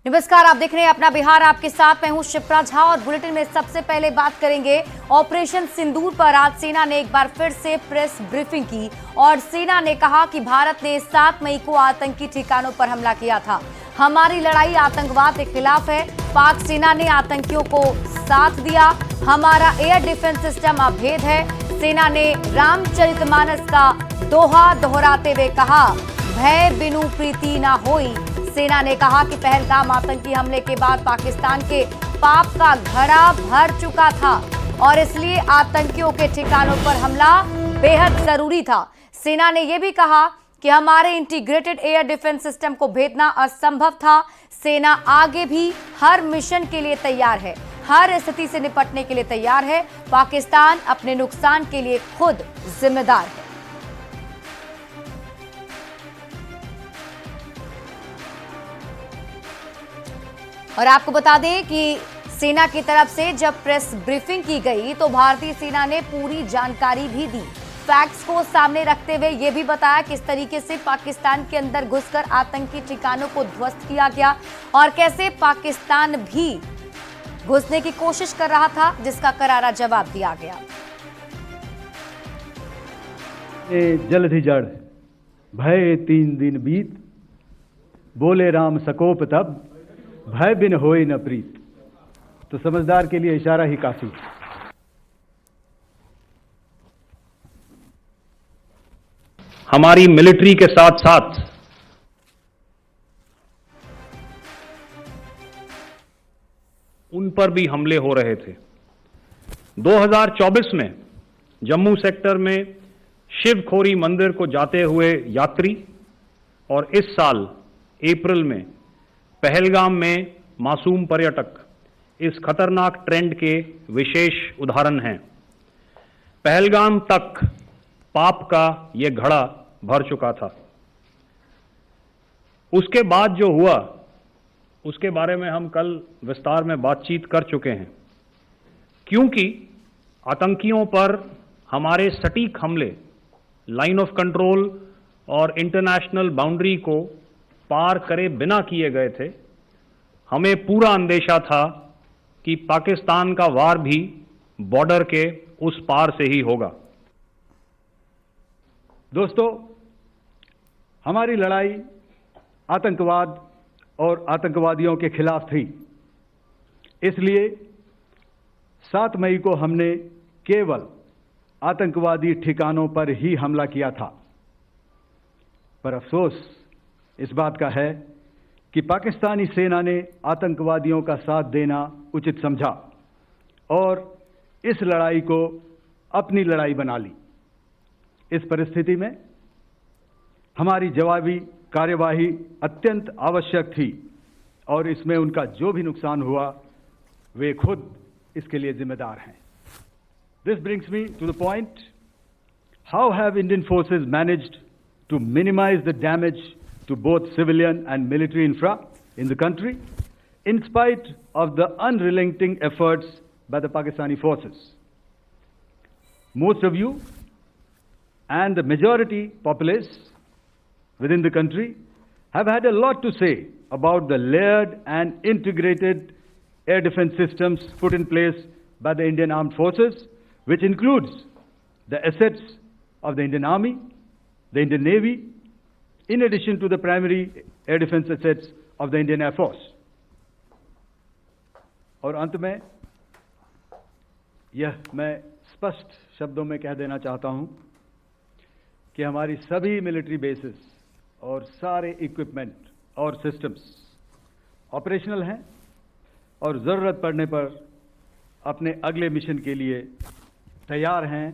नमस्कार, आप देख रहे हैं अपना बिहार। आपके साथ मैं हूं शिप्रा झा और बुलेटिन में सबसे पहले बात करेंगे ऑपरेशन सिंदूर पर। आज सेना ने एक बार फिर से प्रेस ब्रीफिंग की और सेना ने कहा कि भारत ने 7 मई को आतंकी ठिकानों पर हमला किया था। हमारी लड़ाई आतंकवाद के खिलाफ है। पाक सेना ने आतंकियों को साथ दिया। हमारा एयर डिफेंस सिस्टम अभेद है। सेना ने रामचरितमानस का दोहा दोहराते हुए कहा, भय बिनु प्रीति ना होई। सेना ने कहा कि पहलगाम आतंकी हमले के बाद पाकिस्तान के पाप का घड़ा भर चुका था और इसलिए आतंकियों के ठिकानों पर हमला बेहद जरूरी था। सेना ने यह भी कहा कि हमारे इंटीग्रेटेड एयर डिफेंस सिस्टम को भेदना असंभव था। सेना आगे भी हर मिशन के लिए तैयार है, हर स्थिति से निपटने के लिए तैयार है। पाकिस्तान अपने नुकसान के लिए खुद जिम्मेदार है। और आपको बता दें कि सेना की तरफ से जब प्रेस ब्रीफिंग की गई तो भारतीय सेना ने पूरी जानकारी भी दी। फैक्ट्स को सामने रखते हुए यह भी बताया किस तरीके से पाकिस्तान के अंदर घुसकर आतंकी ठिकानों को ध्वस्त किया गया और कैसे पाकिस्तान भी घुसने की कोशिश कर रहा था, जिसका करारा जवाब दिया गया। जल्द ही जड़ भय 3 दिन बीत, बोले राम सकोप तब, भय बिन होए न प्रीत। तो समझदार के लिए इशारा ही काफी है। हमारी मिलिट्री के साथ साथ उन पर भी हमले हो रहे थे। 2024 में जम्मू सेक्टर में शिवखोरी मंदिर को जाते हुए यात्री और इस साल अप्रैल में पहलगाम में मासूम पर्यटक इस खतरनाक ट्रेंड के विशेष उदाहरण हैं। पहलगाम तक पाप का यह घड़ा भर चुका था। उसके बाद जो हुआ उसके बारे में हम कल विस्तार में बातचीत कर चुके हैं, क्योंकि आतंकियों पर हमारे सटीक हमले लाइन ऑफ कंट्रोल और इंटरनेशनल बाउंड्री को पार करे बिना किए गए थे। हमें पूरा अंदेशा था कि पाकिस्तान का वार भी बॉर्डर के उस पार से ही होगा। दोस्तों, हमारी लड़ाई आतंकवाद और आतंकवादियों के खिलाफ थी। इसलिए 7 मई को हमने केवल आतंकवादी ठिकानों पर ही हमला किया था। पर अफसोस इस बात का है कि पाकिस्तानी सेना ने आतंकवादियों का साथ देना उचित समझा और इस लड़ाई को अपनी लड़ाई बना ली। इस परिस्थिति में हमारी जवाबी कार्यवाही अत्यंत आवश्यक थी और इसमें उनका जो भी नुकसान हुआ वे खुद इसके लिए जिम्मेदार हैं। This brings me to the point, how have Indian forces managed to minimize the damage to both civilian and military infra in the country, in spite of the unrelenting efforts by the Pakistani forces? Most of you and the majority populace within the country have had a lot to say about the layered and integrated air defense systems put in place by the Indian Armed Forces, which includes the assets of the Indian Army, the Indian Navy, in addition to the primary air defense assets of the Indian Air Force. और अंत में यह मैं स्पष्ट शब्दों में कह देना चाहता हूं कि हमारी सभी मिलिट्री बेसेस और सारे इक्विपमेंट और सिस्टम्स ऑपरेशनल हैं और ज़रूरत पड़ने पर अपने अगले मिशन के लिए तैयार हैं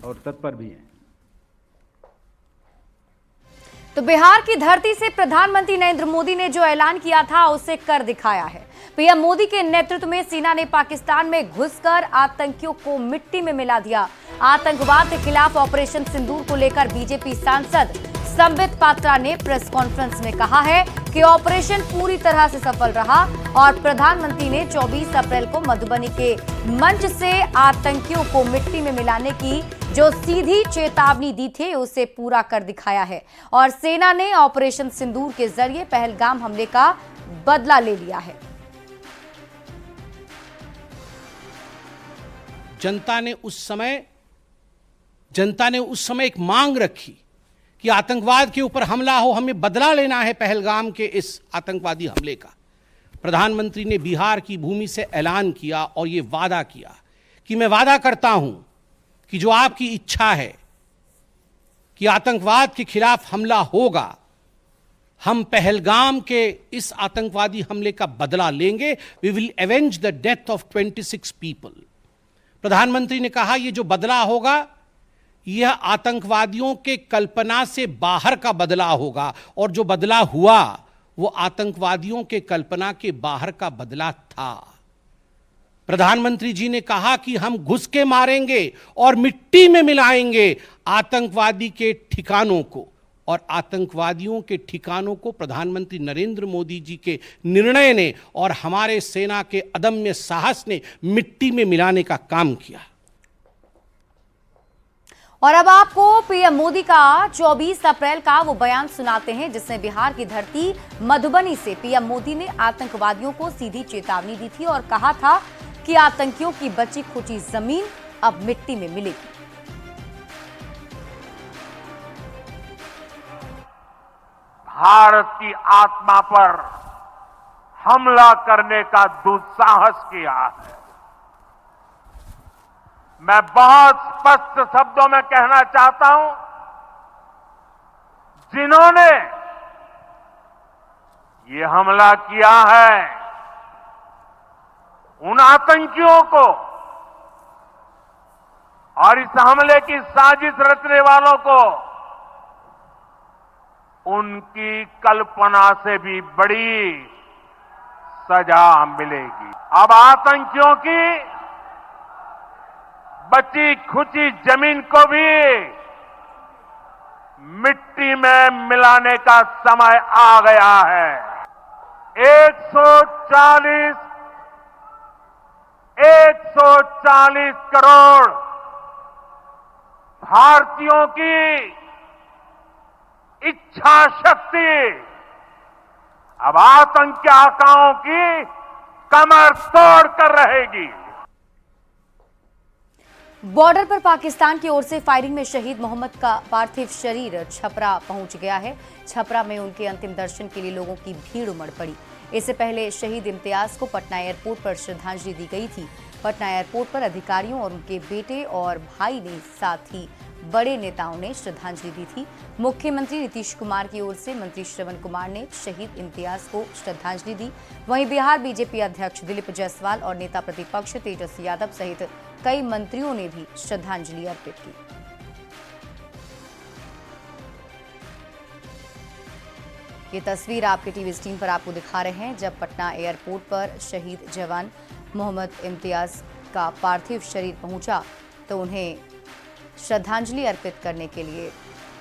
और तत्पर भी हैं। तो बिहार की धरती से प्रधानमंत्री नरेंद्र मोदी ने जो ऐलान किया था उसे कर दिखाया है। पीएम मोदी के नेतृत्व में सेना ने पाकिस्तान में घुसकर आतंकियों को मिट्टी में मिला दिया। आतंकवाद के खिलाफ ऑपरेशन सिंदूर को लेकर बीजेपी सांसद संबित पात्रा ने प्रेस कॉन्फ्रेंस में कहा है कि ऑपरेशन पूरी तरह से सफल रहा और प्रधानमंत्री ने 24 अप्रैल को मधुबनी के मंच से आतंकियों को मिट्टी में मिलाने की जो सीधी चेतावनी दी थी उसे पूरा कर दिखाया है और सेना ने ऑपरेशन सिंदूर के जरिए पहलगाम हमले का बदला ले लिया है। जनता ने उस समय एक मांग रखी कि आतंकवाद के ऊपर हमला हो, हमें बदला लेना है पहलगाम के इस आतंकवादी हमले का। प्रधानमंत्री ने बिहार की भूमि से ऐलान किया और ये वादा किया कि मैं वादा करता हूं कि जो आपकी इच्छा है कि आतंकवाद के खिलाफ हमला होगा, हम पहलगाम के इस आतंकवादी हमले का बदला लेंगे। We will avenge the death of 26 people. प्रधानमंत्री ने कहा यह जो बदला होगा यह आतंकवादियों के कल्पना से बाहर का बदला होगा और जो बदला हुआ वो आतंकवादियों के कल्पना के बाहर का बदला था। प्रधानमंत्री जी ने कहा कि हम घुस के मारेंगे और मिट्टी में मिलाएंगे आतंकवादी के ठिकानों को, और आतंकवादियों के ठिकानों को प्रधानमंत्री नरेंद्र मोदी जी के निर्णय ने और हमारे सेना के अदम्य साहस ने मिट्टी में मिलाने का काम किया। और अब आपको पीएम मोदी का 24 अप्रैल का वो बयान सुनाते हैं जिसमें बिहार की धरती मधुबनी से पीएम मोदी ने आतंकवादियों को सीधी चेतावनी दी थी और कहा था कि आतंकियों की बची खुची जमीन अब मिट्टी में मिलेगी। भारत की आत्मा पर हमला करने का दुस्साहस किया है। मैं बहुत स्पष्ट शब्दों में कहना चाहता हूं, जिन्होंने ये हमला किया है उन आतंकियों को और इस हमले की साजिश रचने वालों को उनकी कल्पना से भी बड़ी सजा मिलेगी। अब आतंकियों की बची खुची जमीन को भी मिट्टी में मिलाने का समय आ गया है। 140 करोड़ भारतीयों की इच्छा शक्ति अब आतंकी आकाओं की कमर तोड़ कर रहेगी। बॉर्डर पर पाकिस्तान की ओर से फायरिंग में शहीद मोहम्मद का पार्थिव शरीर छपरा पहुंच गया है। छपरा में उनके अंतिम दर्शन के लिए लोगों की भीड़ उमड़ पड़ी। इससे पहले शहीद इम्तियाज को पटना एयरपोर्ट पर श्रद्धांजलि दी गई थी। पटना एयरपोर्ट पर अधिकारियों और उनके बेटे और भाई ने साथ ही बड़े नेताओं ने श्रद्धांजलि दी थी। मुख्यमंत्री नीतीश कुमार की ओर से मंत्री श्रवण कुमार ने शहीद इम्तियाज को श्रद्धांजलि दी। वहीं बिहार बीजेपी अध्यक्ष दिलीप जायसवाल और नेता प्रतिपक्ष तेजस्वी यादव सहित कई मंत्रियों ने भी श्रद्धांजलि अर्पित की। ये तस्वीर आपके टीवी स्क्रीन पर आपको दिखा रहे हैं जब पटना एयरपोर्ट पर शहीद जवान मोहम्मद इम्तियाज का पार्थिव शरीर पहुंचा तो उन्हें श्रद्धांजलि अर्पित करने के लिए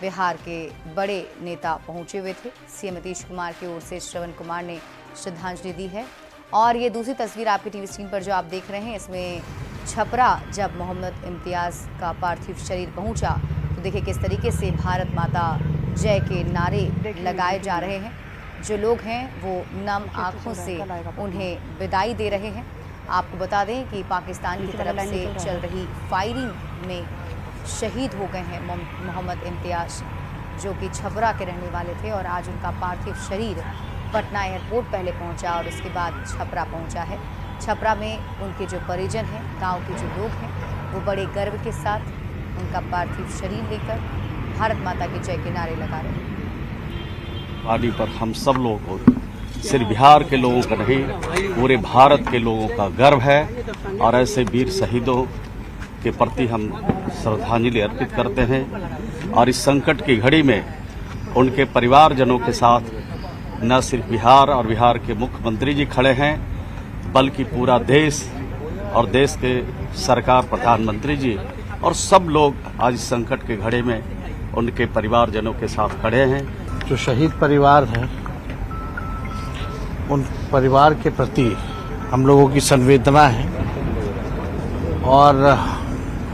बिहार के बड़े नेता पहुंचे हुए थे। सीएम नीतीश कुमार की ओर से श्रवण कुमार ने श्रद्धांजलि दी है। और ये दूसरी तस्वीर आपके टीवी स्क्रीन पर जो आप देख रहे हैं इसमें छपरा जब मोहम्मद इम्तियाज का पार्थिव शरीर पहुंचा तो देखिए किस तरीके से भारत माता जय के नारे लगाए जा रहे हैं। जो लोग हैं वो नम आंखों से उन्हें विदाई दे रहे हैं। आपको बता दें कि पाकिस्तान की तरफ से चल रही फायरिंग में शहीद हो गए हैं मोहम्मद इम्तियाज जो कि छपरा के रहने वाले थे और आज उनका पार्थिव शरीर पटना एयरपोर्ट पहले पहुंचा और उसके बाद छपरा पहुंचा है। छपरा में उनके जो परिजन हैं, गांव के जो लोग हैं, वो बड़े गर्व के साथ उनका पार्थिव शरीर लेकर भारत माता की जय के नारे लगा रहे हैं। पानी पर हम सब लोग को सिर्फ बिहार के लोगों का नहीं पूरे भारत के लोगों का गर्व है और ऐसे वीर शहीदों के प्रति हम श्रद्धांजलि अर्पित करते हैं। और इस संकट की घड़ी में उनके परिवारजनों के साथ न सिर्फ बिहार और बिहार के मुख्यमंत्री जी खड़े हैं बल्कि पूरा देश और देश के सरकार प्रधानमंत्री जी और सब लोग आज इस संकट के घड़ी में उनके परिवारजनों के साथ खड़े हैं। जो शहीद परिवार है उन परिवार के प्रति हम लोगों की संवेदना है और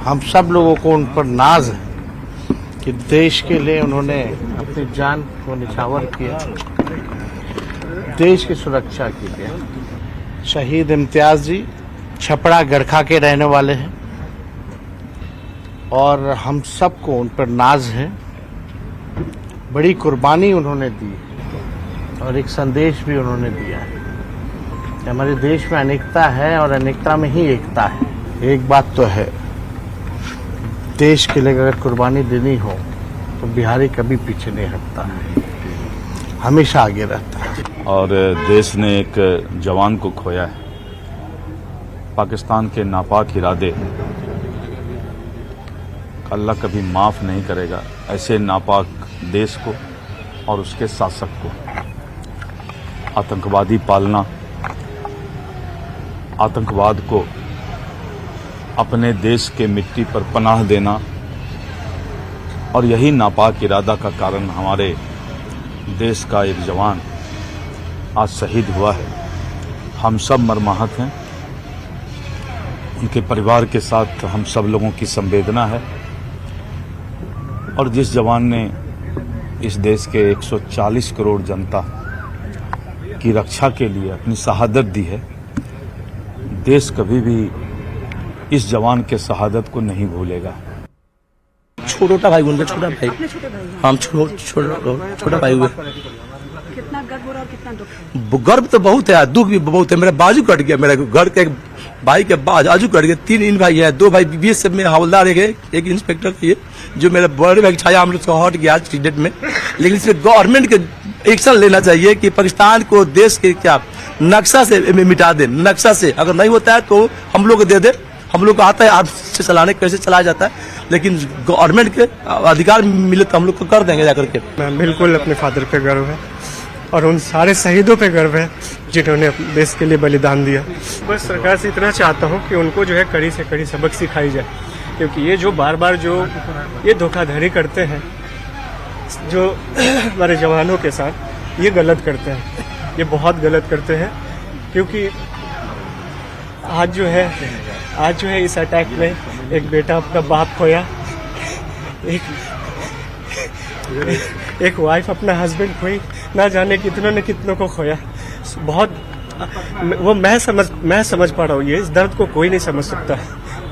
हम सब लोगों को उन पर नाज है कि देश के लिए उन्होंने अपनी जान को निछावर किया, देश की सुरक्षा के लिए। शहीद इम्तियाज जी छपरा गड़खा के रहने वाले हैं और हम सबको उन पर नाज है। बड़ी कुर्बानी उन्होंने दी और एक संदेश भी उन्होंने दिया है कि हमारे देश में अनेकता है और अनेकता में ही एकता है। एक बात तो है, देश के लिए अगर कुर्बानी देनी हो तो बिहारी कभी पीछे नहीं हटता है, हमेशा आगे रहता है। और देश ने एक जवान को खोया है। पाकिस्तान के नापाक इरादे अल्लाह कभी माफ़ नहीं करेगा ऐसे नापाक देश को और उसके शासक को। आतंकवादी पालना, आतंकवाद को अपने देश के मिट्टी पर पनाह देना और यही नापाक इरादा का कारण हमारे देश का एक जवान आज शहीद हुआ है। हम सब मर्माहत हैं, उनके परिवार के साथ हम सब लोगों की संवेदना है और जिस जवान ने इस देश के 140 करोड़ जनता की रक्षा के लिए अपनी शहादत दी है, देश कभी भी इस जवान के शहादत को नहीं भूलेगा। छोटा भाई, उनका छोटा भाई, हम छोटा भाई हुए। कितना गर्व हो रहा है और कितना दुख? गर्व तो बहुत है, दुख भी बहुत है। मेरा बाजू कट गया, मेरे घर के भाई के बाजू कट गया। 3 इन भाई है, 2 भाई बीएसएफ में हवलदार है, एक इंस्पेक्टर है, जो मेरा बड़े भाई छाया हम लोग से हट गया आज डेट में। लेकिन इसमें गवर्नमेंट के एक्शन लेना चाहिए कि पाकिस्तान को देश के क्या नक्शा से मिटा दे। नक्शा से अगर नहीं होता है तो हम लोग दे दे, हम लोग को आता है आर्म से चलाने, कैसे चलाया जाता है, लेकिन गवर्नमेंट के अधिकार मिले तो हम लोग को कर देंगे जाकर के। बिल्कुल अपने फादर पे गर्व है और उन सारे शहीदों पे गर्व है जिन्होंने देश के लिए बलिदान दिया। बस सरकार से इतना चाहता हूँ कि उनको जो है कड़ी से कड़ी सबक सिखाई जाए, क्योंकि ये जो बार बार जो ये धोखाधड़ी करते हैं जो हमारे जवानों के साथ, ये गलत करते हैं, ये बहुत गलत करते हैं। क्योंकि आज जो है इस अटैक में एक बेटा अपना बाप खोया, एक वाइफ अपना हस्बैंड खोई, ना जाने कितनों ने कितनों को खोया। बहुत वो मैं समझ पा रहा हूँ। ये इस दर्द को कोई नहीं समझ सकता,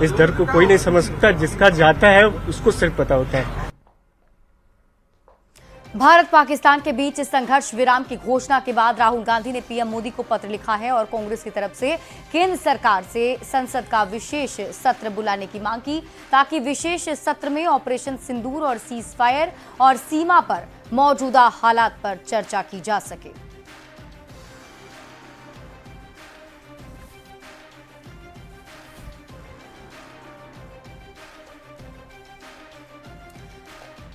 इस दर्द को कोई नहीं समझ सकता, जिसका जाता है उसको सिर्फ पता होता है। भारत पाकिस्तान के बीच संघर्ष विराम की घोषणा के बाद राहुल गांधी ने पीएम मोदी को पत्र लिखा है और कांग्रेस की तरफ से केंद्र सरकार से संसद का विशेष सत्र बुलाने की मांग की, ताकि विशेष सत्र में ऑपरेशन सिंदूर और सीज फायर और सीमा पर मौजूदा हालात पर चर्चा की जा सके।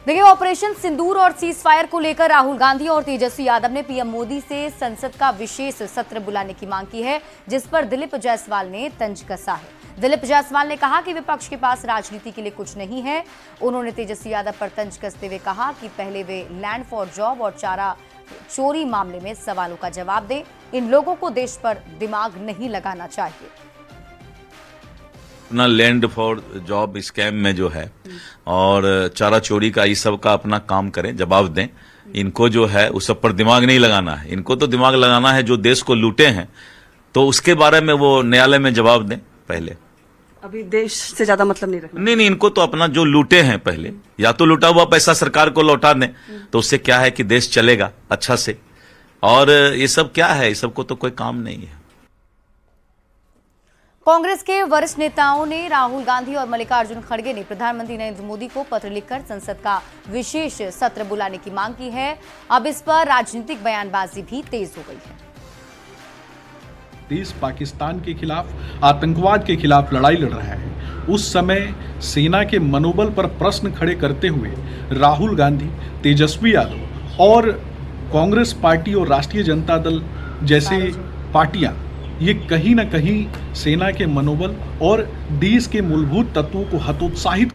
देखिए, ऑपरेशन सिंदूर और सीज फायर को लेकर राहुल गांधी और तेजस्वी यादव ने पीएम मोदी से संसद का विशेष सत्र बुलाने की मांग की है, जिस पर दिलीप जायसवाल ने तंज कसा है। दिलीप जायसवाल ने कहा कि विपक्ष के पास राजनीति के लिए कुछ नहीं है। उन्होंने तेजस्वी यादव पर तंज कसते हुए कहा कि पहले वे लैंड फॉर जॉब और चारा चोरी मामले में सवालों का जवाब दें। इन लोगों को देश पर दिमाग नहीं लगाना चाहिए। अपना लैंड फॉर जॉब स्कैम में जो है और चारा चोरी का इस सब का अपना काम करें, जवाब दें। इनको जो है उस सब पर दिमाग नहीं लगाना है। इनको तो दिमाग लगाना है जो देश को लूटे हैं, तो उसके बारे में वो न्यायालय में जवाब दें पहले। अभी देश से ज्यादा मतलब नहीं रखना। नहीं, इनको तो अपना जो लूटे हैं पहले, या तो लूटा हुआ पैसा सरकार को लौटा दें, तो उससे क्या है कि देश चलेगा अच्छा से। और ये सब क्या है, इस सब को तो कोई काम नहीं है। कांग्रेस के वरिष्ठ नेताओं ने राहुल गांधी और मल्लिकार्जुन खड़गे ने प्रधानमंत्री नरेंद्र मोदी को पत्र लिखकर संसद का विशेष सत्र बुलाने की मांग की है। अब इस पर राजनीतिक बयानबाजी भी तेज हो गई है। देश पाकिस्तान के खिलाफ, आतंकवाद के खिलाफ लड़ाई लड़ रहा है। उस समय सेना के मनोबल पर प्रश्न खड़े करते हुए राहुल गांधी, तेजस्वी यादव और कांग्रेस पार्टी और राष्ट्रीय जनता दल जैसे पार्टियां, ये कहीं ना कहीं सेना के मनोबल और देश के मूलभूत तत्वों को हतोत्साहित।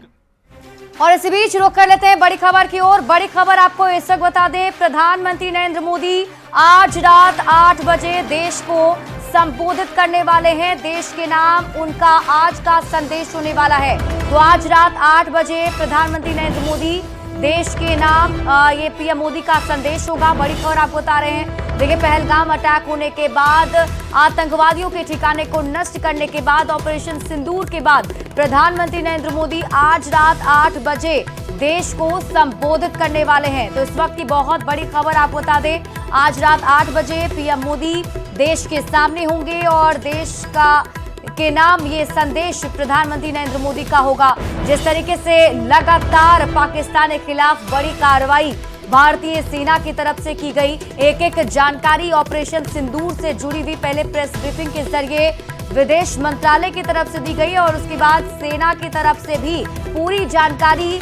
और इसी बीच रुख कर लेते हैं बड़ी खबर की ओर। बड़ी खबर आपको इस वक्त बता दें, प्रधानमंत्री नरेंद्र मोदी आज रात 8 बजे देश को संबोधित करने वाले हैं। देश के नाम उनका आज का संदेश होने वाला है। तो आज रात 8 बजे प्रधानमंत्री नरेंद्र मोदी देश के नाम ये पीएम मोदी का संदेश होगा। बड़ी खबर आपको बता रहे हैं। देखिए, पहलगाम अटैक होने के बाद, आतंकवादियों के ठिकाने को नष्ट करने के बाद, ऑपरेशन सिंदूर के बाद प्रधानमंत्री नरेंद्र मोदी आज रात 8 बजे देश को संबोधित करने वाले हैं। तो इस वक्त की बहुत बड़ी खबर आपको बता दें, आज रात 8 बजे पीएम मोदी देश के सामने होंगे और देश के नाम ये संदेश प्रधानमंत्री नरेंद्र मोदी का होगा। जिस तरीके से लगातार पाकिस्तान के खिलाफ बड़ी कार्रवाई भारतीय सेना की तरफ से की गई, एक एक जानकारी ऑपरेशन सिंदूर से जुड़ी हुई पहले प्रेस ब्रीफिंग के जरिए विदेश मंत्रालय की तरफ से दी गई और उसके बाद सेना की तरफ से भी पूरी जानकारी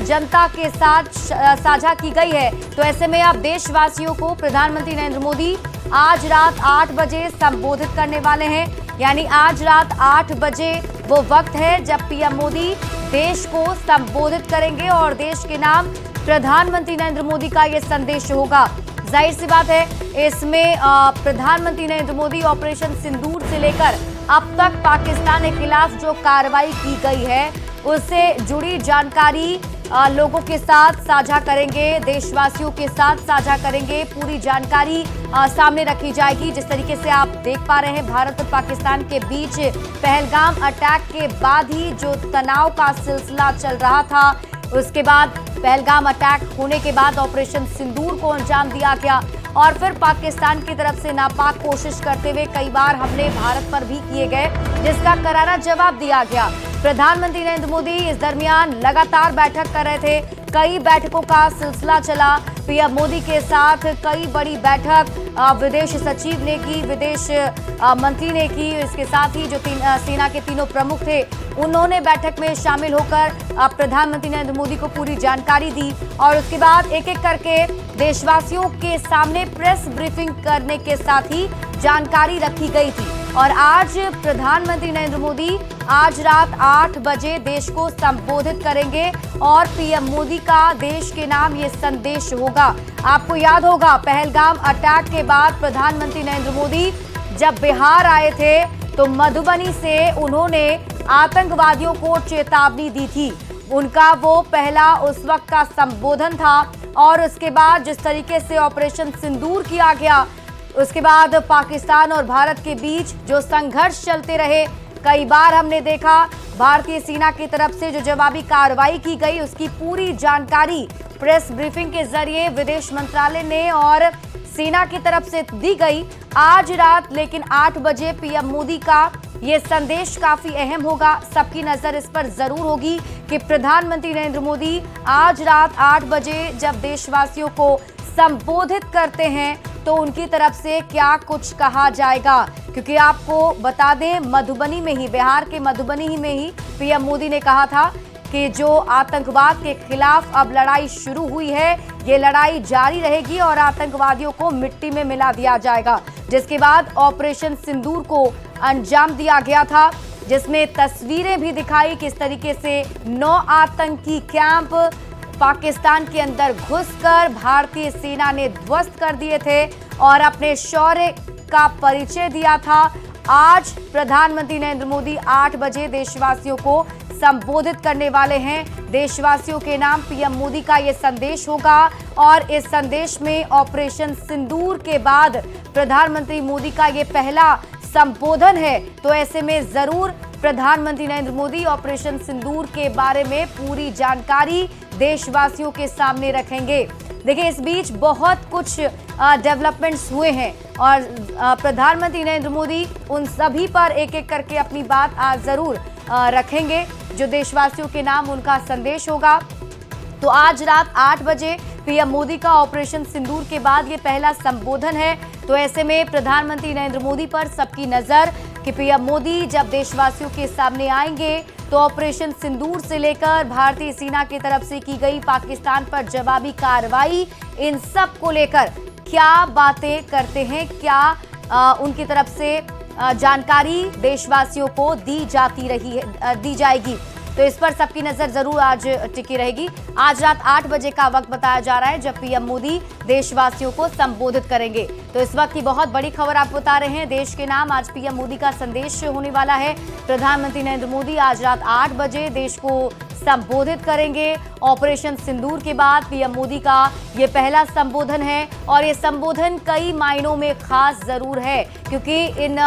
जनता के साथ साझा की गई है। तो ऐसे में अब देशवासियों को प्रधानमंत्री नरेंद्र मोदी आज रात 8 बजे संबोधित करने वाले हैं। यानी आज रात 8 बजे वो वक्त है जब पीएम मोदी देश को संबोधित करेंगे और देश के नाम प्रधानमंत्री नरेंद्र मोदी का ये संदेश होगा। जाहिर सी बात है, इसमें प्रधानमंत्री नरेंद्र मोदी ऑपरेशन सिंदूर से लेकर अब तक पाकिस्तान के खिलाफ जो कार्रवाई की गई है उससे जुड़ी जानकारी लोगों के साथ साझा करेंगे, देशवासियों के साथ साझा करेंगे। पूरी जानकारी सामने रखी जाएगी। जिस तरीके से आप देख पा रहे हैं, भारत और पाकिस्तान के बीच पहलगाम अटैक के बाद ही जो तनाव का सिलसिला चल रहा था, उसके बाद पहलगाम अटैक होने के बाद ऑपरेशन सिंदूर को अंजाम दिया गया और फिर पाकिस्तान की तरफ से नापाक कोशिश करते हुए कई बार हमले भारत पर भी किए गए, जिसका करारा जवाब दिया गया। प्रधानमंत्री नरेंद्र मोदी इस दरमियान लगातार बैठक कर रहे थे। कई बैठकों का सिलसिला चला। पीएम मोदी के साथ कई बड़ी बैठक विदेश सचिव ने की, विदेश मंत्री ने की। इसके साथ ही जो सेना के तीनों प्रमुख थे, उन्होंने बैठक में शामिल होकर प्रधानमंत्री नरेंद्र मोदी को पूरी जानकारी दी और उसके बाद एक एक करके देशवासियों के सामने प्रेस ब्रीफिंग करने के साथ ही जानकारी रखी गई थी। और आज प्रधानमंत्री नरेंद्र मोदी आज रात 8 बजे देश को संबोधित करेंगे और पीएम मोदी का देश के नाम ये संदेश होगा। आपको याद होगा, पहलगाम अटैक के बाद प्रधानमंत्री नरेंद्र मोदी जब बिहार आए थे तो मधुबनी से उन्होंने आतंकवादियों को चेतावनी दी थी। उनका वो पहला उस वक्त का संबोधन था और उसके बाद जिस तरीके से ऑपरेशन सिंदूर किया गया, उसके बाद पाकिस्तान और भारत के बीच जो संघर्ष चलते रहे, कई बार हमने देखा भारतीय सेना की तरफ से जो जवाबी कार्रवाई की गई, उसकी पूरी जानकारी प्रेस ब्रीफिंग के जरिए विदेश मंत्रालय ने और सेना की तरफ से दी गई। आज रात लेकिन 8 बजे पीएम मोदी का ये संदेश काफी अहम होगा। सबकी नजर इस पर जरूर होगी कि प्रधानमंत्री नरेंद्र मोदी आज रात 8 बजे जब देशवासियों को संबोधित करते हैं तो उनकी तरफ से क्या कुछ कहा जाएगा। क्योंकि आपको बता दें, मधुबनी में ही, बिहार के मधुबनी में ही पीएम मोदी ने कहा था कि जो आतंकवाद के खिलाफ अब लड़ाई शुरू हुई है, ये लड़ाई जारी रहेगी और आतंकवादियों को मिट्टी में मिला दिया जाएगा। जिसके बाद ऑपरेशन सिंदूर को अंजाम दिया गया था, जिसमें तस्वीरें भी दिखाई किस तरीके से 9 आतंकी कैंप पाकिस्तान के अंदर घुसकर भारतीय सेना ने ध्वस्त कर दिए थे और अपने शौर्य का परिचय दिया था। आज प्रधानमंत्री नरेंद्र मोदी 8 बजे देशवासियों को संबोधित करने वाले हैं। देशवासियों के नाम पीएम मोदी का ये संदेश होगा और इस संदेश में ऑपरेशन सिंदूर के बाद प्रधानमंत्री मोदी का ये पहला संबोधन है। तो ऐसे में जरूर प्रधानमंत्री नरेंद्र मोदी ऑपरेशन सिंदूर के बारे में पूरी जानकारी देशवासियों के सामने रखेंगे। देखिए, इस बीच बहुत कुछ डेवलपमेंट्स हुए हैं और प्रधानमंत्री नरेंद्र मोदी उन सभी पर एक एक करके अपनी बात आज जरूर रखेंगे। जो देशवासियों के नाम उनका संदेश होगा। तो आज रात 8 बजे पीएम मोदी का ऑपरेशन सिंदूर के बाद ये पहला संबोधन है। तो ऐसे में प्रधानमंत्री नरेंद्र मोदी पर सबकी नजर कि पीएम मोदी जब देशवासियों के सामने आएंगे तो ऑपरेशन सिंदूर से लेकर भारतीय सेना की तरफ से की गई पाकिस्तान पर जवाबी कार्रवाई, इन सब को लेकर क्या बातें करते हैं, क्या उनकी तरफ से जानकारी देशवासियों को दी जाएगी। तो इस पर सबकी नजर जरूर आज टिकी रहेगी। आज रात 8 बजे का वक्त बताया जा रहा है जब पीएम मोदी देशवासियों को संबोधित करेंगे। तो इस वक्त की बहुत बड़ी खबर आप बता रहे हैं, देश के नाम आज पीएम मोदी का संदेश होने वाला है। प्रधानमंत्री नरेंद्र मोदी आज रात 8 बजे देश को संबोधित करेंगे। ऑपरेशन सिंदूर के बाद पीएम मोदी का ये पहला संबोधन है और ये संबोधन कई मायनों में खास जरूर है, क्योंकि इन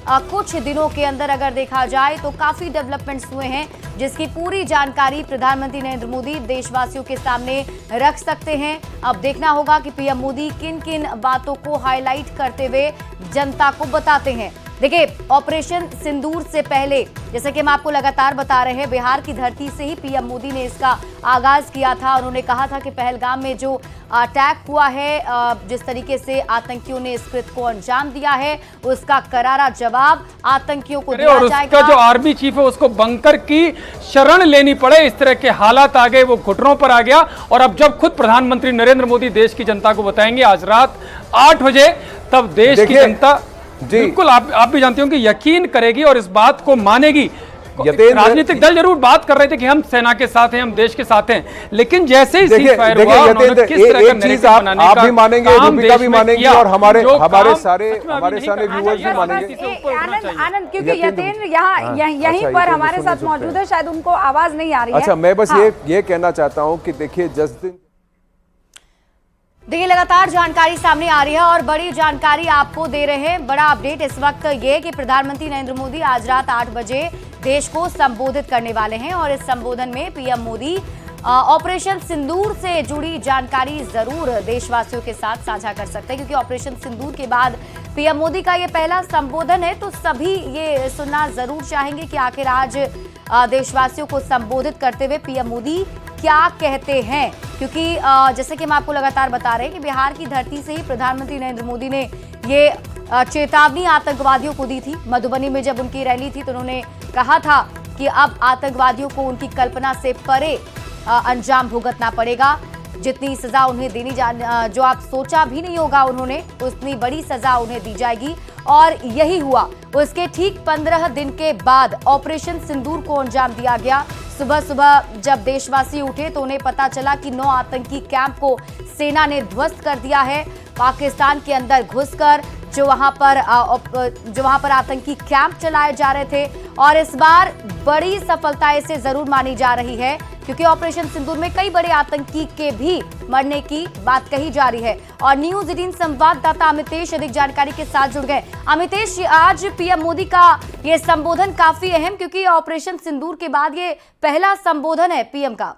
कुछ दिनों के अंदर अगर देखा जाए तो काफी डेवलपमेंट्स हुए हैं, जिसकी पूरी जानकारी प्रधानमंत्री नरेंद्र मोदी देशवासियों के सामने रख सकते हैं। अब देखना होगा कि पीएम मोदी किन किन बातों को हाईलाइट करते हुए जनता को बताते हैं। देखिए, ऑपरेशन सिंदूर से पहले जैसे कि हम आपको लगातार बता रहे हैं, बिहार की धरती से ही पीएम मोदी ने इसका आगाज किया था। उन्होंने कहा था कि पहलगाम में जो अटैक हुआ है, जिस तरीके से आतंकियों ने इस कृत्य को अंजाम दिया है, उसका करारा जवाब आतंकियों को दिया जाएगा। उसका जो आर्मी चीफ है उसको बंकर की शरण लेनी पड़े, इस तरह के हालात आ गए, वो घुटनों पर आ गया। और अब जब खुद प्रधानमंत्री नरेंद्र मोदी देश की जनता को बताएंगे आज रात 8 बजे, तब देश की जनता बिल्कुल आप भी जानते हो कि यकीन करेगी और इस बात को मानेगी। राजनीतिक दल जरूर बात कर रहे थे कि हम सेना के साथ हैं, हम देश के साथ हैं, लेकिन जैसे ही सीज़फायर हुआ, उन्होंने किस तरह का नैरेटिव बनाने का आप भी मानेंगे, रूबिका भी मानेंगी और हमारे सारे व्यूअर्स भी मानेंगे। आनंद, क्योंकि यतेंद्र यहाँ यहीं पर हमारे साथ मौजूद है, शायद उनको आवाज नहीं आ रही है। अच्छा, मैं बस ये कहना चाहता हूँ कि देखिए देखिए, लगातार जानकारी सामने आ रही है और बड़ी जानकारी आपको दे रहे हैं। बड़ा अपडेट इस वक्त ये कि प्रधानमंत्री नरेंद्र मोदी आज रात 8 बजे देश को संबोधित करने वाले हैं और इस संबोधन में पीएम मोदी ऑपरेशन सिंदूर से जुड़ी जानकारी जरूर देशवासियों के साथ साझा कर सकते हैं, क्योंकि ऑपरेशन सिंदूर के बाद पीएम मोदी का ये पहला संबोधन है। तो सभी ये सुनना जरूर चाहेंगे कि आखिर आज देशवासियों को संबोधित करते हुए पीएम मोदी क्या कहते हैं, क्योंकि जैसे कि हम आपको लगातार बता रहे हैं कि बिहार की धरती से ही प्रधानमंत्री नरेंद्र मोदी ने ये चेतावनी आतंकवादियों को दी थी। मधुबनी में जब उनकी रैली थी तो उन्होंने कहा था कि अब आतंकवादियों को उनकी कल्पना से परे अंजाम भुगतना पड़ेगा। जितनी सजा उन्हें देनी जो आप सोचा भी नहीं होगा उन्होंने, उतनी बड़ी सजा उन्हें दी जाएगी। और यही हुआ। उसके ठीक 15 दिन के बाद ऑपरेशन सिंदूर को अंजाम दिया गया। सुबह सुबह जब देशवासी उठे तो उन्हें पता चला कि 9 आतंकी कैंप को सेना ने ध्वस्त कर दिया है। पाकिस्तान के अंदर घुसकर जो वहां पर आतंकी कैंप चलाए जा रहे थे, और इस बार बड़ी सफलता इसे जरूर मानी जा रही है, क्योंकि ऑपरेशन सिंदूर में कई बड़े आतंकी के भी मरने की बात कही जा रही है। और न्यूज 18 संवाददाता अमितेश अधिक जानकारी के साथ जुड़ गए। अमितेश, आज पीएम मोदी का ये संबोधन काफी अहम, क्योंकि ऑपरेशन सिंदूर के बाद ये पहला संबोधन है पीएम का।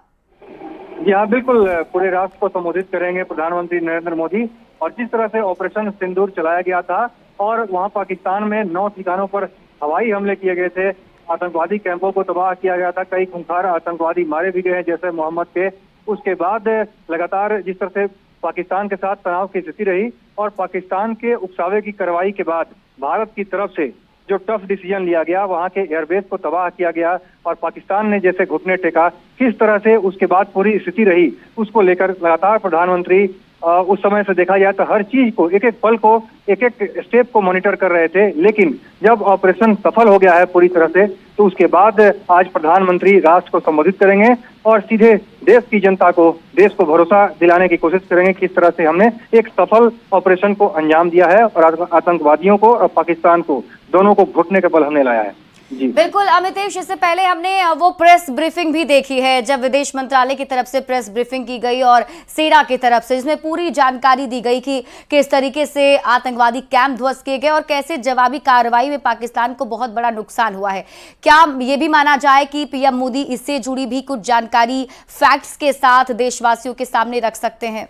जी हाँ, बिल्कुल, पूरे राष्ट्र को संबोधित करेंगे प्रधानमंत्री नरेंद्र मोदी। और जिस तरह से ऑपरेशन सिंदूर चलाया गया था और वहां पाकिस्तान में 9 ठिकानों पर हवाई हमले किए गए थे, आतंकवादी कैंपों को तबाह किया गया था, कई खूंखार आतंकवादी मारे भी गए हैं जैसे मोहम्मद के। उसके बाद लगातार जिस तरह से पाकिस्तान के साथ तनाव की स्थिति रही और पाकिस्तान के उकसावे की कार्रवाई के बाद भारत की तरफ से जो टफ डिसीजन लिया गया, वहां के एयरबेस को तबाह किया गया और पाकिस्तान ने जैसे घुटने टेका, किस तरह से उसके बाद पूरी स्थिति रही, उसको लेकर लगातार प्रधानमंत्री उस समय से देखा जाए तो हर चीज को, एक एक पल को, एक एक स्टेप को मॉनिटर कर रहे थे। लेकिन जब ऑपरेशन सफल हो गया है पूरी तरह से, तो उसके बाद आज प्रधानमंत्री राष्ट्र को संबोधित करेंगे और सीधे देश की जनता को, देश को भरोसा दिलाने की कोशिश करेंगे किस तरह से हमने एक सफल ऑपरेशन को अंजाम दिया है और आतंकवादियों को और पाकिस्तान को, दोनों को घुटने के बल हमने लाया है। जी बिल्कुल अमितेश, इससे पहले हमने वो प्रेस ब्रीफिंग भी देखी है जब विदेश मंत्रालय की तरफ से प्रेस ब्रीफिंग की गई और सेना की तरफ से, जिसमें पूरी जानकारी दी गई कि किस तरीके से आतंकवादी कैंप ध्वस्त किए गए और कैसे जवाबी कार्रवाई में पाकिस्तान को बहुत बड़ा नुकसान हुआ है। क्या ये भी माना जाए कि पीएम मोदी इससे जुड़ी भी कुछ जानकारी फैक्ट्स के साथ देशवासियों के सामने रख सकते हैं?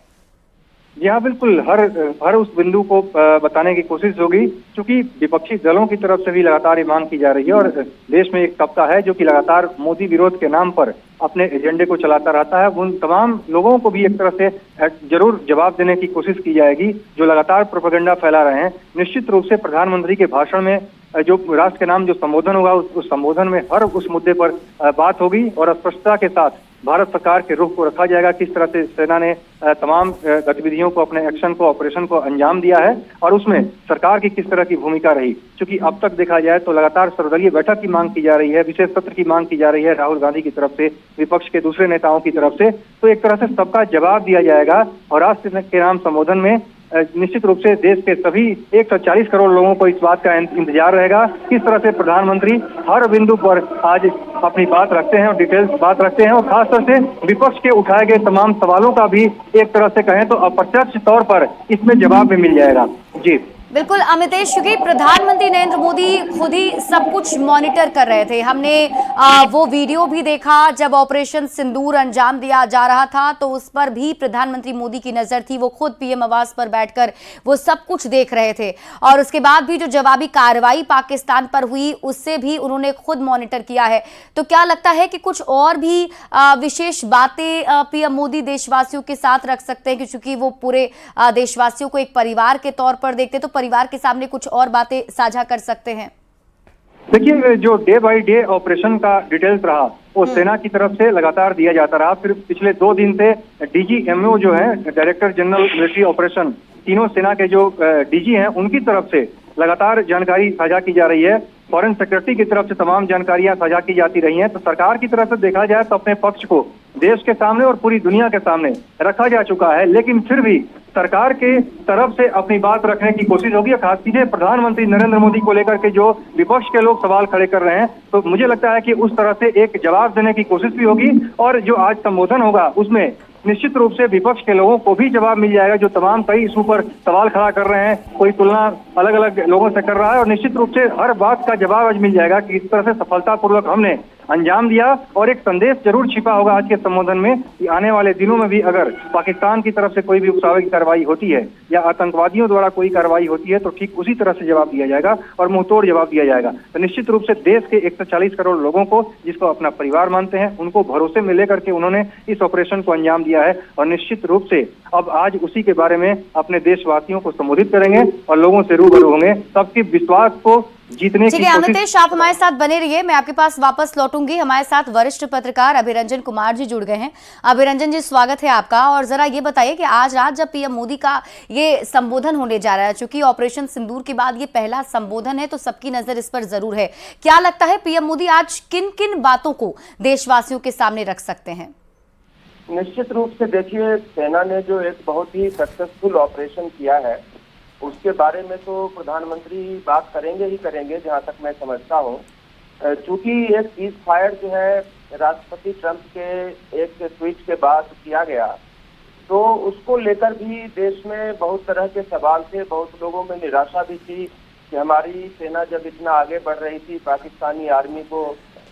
जी हाँ, बिल्कुल, हर उस बिंदु को बताने की कोशिश होगी, क्योंकि विपक्षी दलों की तरफ से भी लगातार ये मांग की जा रही है और देश में एक तबका है जो कि लगातार मोदी विरोध के नाम पर अपने एजेंडे को चलाता रहता है। उन तमाम लोगों को भी एक तरह से जरूर जवाब देने की कोशिश की जाएगी जो लगातार प्रोपेगेंडा फैला रहे हैं। निश्चित रूप से प्रधानमंत्री के भाषण में जो राष्ट्र के नाम जो संबोधन होगा, उस संबोधन में हर उस मुद्दे पर बात होगी और स्पष्टता के साथ भारत सरकार के रुख को रखा जाएगा, किस तरह से सेना ने तमाम गतिविधियों को, अपने एक्शन को, ऑपरेशन को अंजाम दिया है और उसमें सरकार की किस तरह की भूमिका रही। क्योंकि अब तक देखा जाए तो लगातार सर्वदलीय बैठक की मांग की जा रही है, विशेष सत्र की मांग की जा रही है राहुल गांधी की तरफ से, विपक्ष के दूसरे नेताओं की तरफ से। तो एक तरह से सबका जवाब दिया जाएगा और राष्ट्र के नाम संबोधन में निश्चित रूप से देश के सभी 140 करोड़ लोगों को इस बात का इंतजार रहेगा किस तरह से प्रधानमंत्री हर बिंदु पर आज अपनी बात रखते हैं और डिटेल्स बात रखते हैं, और खासतौर से विपक्ष के उठाए गए तमाम सवालों का भी एक तरह से कहें तो अप्रत्यक्ष तौर पर इसमें जवाब भी मिल जाएगा। जी बिल्कुल अमितेश, क्योंकि प्रधानमंत्री नरेंद्र मोदी खुद ही सब कुछ मॉनिटर कर रहे थे। हमने वो वीडियो भी देखा जब ऑपरेशन सिंदूर अंजाम दिया जा रहा था, तो उस पर भी प्रधानमंत्री मोदी की नजर थी। वो खुद पीएम आवास पर बैठकर वो सब कुछ देख रहे थे और उसके बाद भी जो जवाबी कार्रवाई पाकिस्तान पर हुई उससे भी उन्होंने खुद मॉनिटर किया है। तो क्या लगता है कि कुछ और भी विशेष बातें पीएम मोदी देशवासियों के साथ रख सकते हैं, क्योंकि वो पूरे देशवासियों को एक परिवार के तौर पर देखते, तो परिवार के सामने कुछ और बातें साझा कर सकते हैं? देखिए, जो डे बाय डे ऑपरेशन का डिटेल्स रहा वो सेना की तरफ से लगातार दिया जाता रहा। फिर पिछले 2 दिन से DGMO जो है, डायरेक्टर जनरल मिलिट्री ऑपरेशन, तीनों सेना के जो DG हैं उनकी तरफ से लगातार जानकारी साझा की जा रही है। फॉरेन सेक्रेटरी की तरफ से तमाम जानकारियां साझा की जाती रही हैं। तो सरकार की तरफ से देखा जाए तो अपने पक्ष को देश के सामने और पूरी दुनिया के सामने रखा जा चुका है, लेकिन फिर भी सरकार के तरफ से अपनी बात रखने की कोशिश होगी। खास सीधे प्रधानमंत्री नरेंद्र मोदी को लेकर के जो विपक्ष के लोग सवाल खड़े कर रहे हैं, तो मुझे लगता है कि उस तरह से एक जवाब देने की कोशिश भी होगी और जो आज संबोधन होगा उसमें निश्चित रूप से विपक्ष के लोगों को भी जवाब मिल जाएगा, जो तमाम कई इशू पर सवाल खड़ा कर रहे हैं, कोई तुलना अलग अलग लोगों से कर रहा है, और निश्चित रूप से हर बात का जवाब आज मिल जाएगा कि इस तरह से सफलतापूर्वक हमने अंजाम दिया। और एक संदेश जरूर छिपा होगा आज के संबोधन में कि आने वाले दिनों में भी अगर पाकिस्तान की तरफ से कोई भी उकसावे की कार्रवाई होती है या आतंकवादियों द्वारा कोई कार्रवाई होती है तो ठीक उसी तरह से जवाब दिया जाएगा और मुंहतोड़ जवाब दिया जाएगा। तो निश्चित रूप से देश के 140 करोड़ लोगों को, जिसको अपना परिवार मानते हैं, उनको भरोसे में लेकर के उन्होंने इस ऑपरेशन को अंजाम दिया है और निश्चित रूप से अब आज उसी के बारे में अपने देशवासियों को संबोधित करेंगे और लोगों से रूबरू होंगे, सबके विश्वास को जीतने की कोशिश। अमितेश, आप हमारे साथ बने रहिए, मैं आपके पास वापस लौटूंगी। हमारे साथ वरिष्ठ पत्रकार अभिरंजन कुमार जी जुड़ गए हैं। अभिरंजन जी, स्वागत है आपका। और जरा ये बताइए कि आज रात जब पीएम मोदी का ये संबोधन होने जा रहा है, चूंकि ऑपरेशन सिंदूर के बाद ये पहला संबोधन है तो सबकी नजर इस पर जरूर है, क्या लगता है पीएम मोदी आज किन किन बातों को देशवासियों के सामने रख सकते हैं? निश्चित रूप से देखिए, सेना ने जो एक बहुत ही सक्सेसफुल ऑपरेशन किया है उसके बारे में तो प्रधानमंत्री बात करेंगे ही करेंगे, जहां तक मैं समझता हूं। चूंकि एक सीज फायर जो है राष्ट्रपति ट्रंप के एक ट्वीट के बाद किया गया, तो उसको लेकर भी देश में बहुत तरह के सवाल थे, बहुत लोगों में निराशा भी थी कि हमारी सेना जब इतना आगे बढ़ रही थी, पाकिस्तानी आर्मी को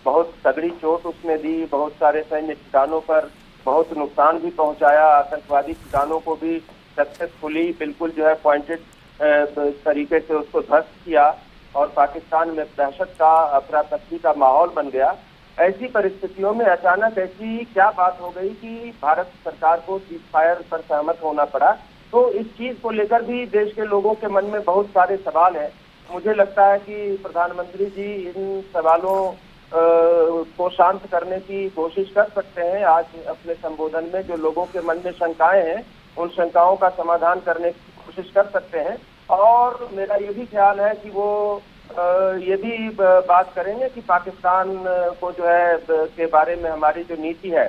बहुत तगड़ी चोट उसने दी, बहुत सारे सैन्य ठिकानों पर बहुत नुकसान भी पहुंचाया, आतंकवादी ठिकानों को भी सक्सेसफुली बिल्कुल जो है पॉइंटेड तरीके से उसको ध्वस्त किया और पाकिस्तान में दहशत का, अफरा-तफरी का माहौल बन गया। ऐसी परिस्थितियों में अचानक ऐसी क्या बात हो गई कि भारत सरकार को सीज फायर पर सहमत होना पड़ा। तो इस चीज को लेकर भी देश के लोगों के मन में बहुत सारे सवाल हैं। मुझे लगता है कि प्रधानमंत्री जी इन सवालों को शांत करने की कोशिश कर सकते हैं आज अपने संबोधन में। जो लोगों के मन में शंकाएं हैं उन शंकाओं का समाधान करने की कोशिश कर सकते हैं। और मेरा ये भी ख्याल है कि वो ये भी बात करेंगे कि पाकिस्तान को जो है के बारे में हमारी जो नीति है,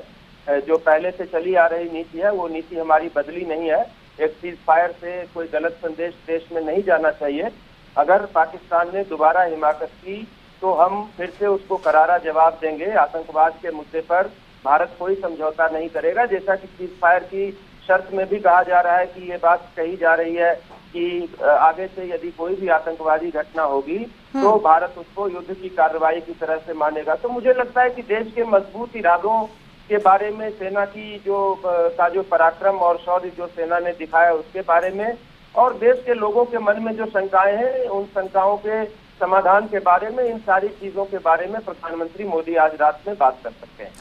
जो पहले से चली आ रही नीति है, वो नीति हमारी बदली नहीं है। एक सीज फायर से कोई गलत संदेश देश में नहीं जाना चाहिए। अगर पाकिस्तान ने दोबारा हिमाकत की तो हम फिर से उसको करारा जवाब देंगे। आतंकवाद के मुद्दे पर भारत कोई समझौता नहीं करेगा। जैसा कि सीज फायर की शर्त में भी कहा जा रहा है कि ये बात कही जा रही है कि आगे से यदि कोई भी आतंकवादी घटना होगी तो भारत उसको युद्ध की कार्रवाई की तरह से मानेगा। तो मुझे लगता है कि देश के मजबूत इरादों के बारे में, सेना की जो पराक्रम और शौर्य जो सेना ने दिखाया उसके बारे में, और देश के लोगों के मन में जो शंकाएं हैं उन शंकाओं के समाधान के बारे में, इन सारी चीजों के बारे में प्रधानमंत्री मोदी आज रात में बात कर सकते हैं।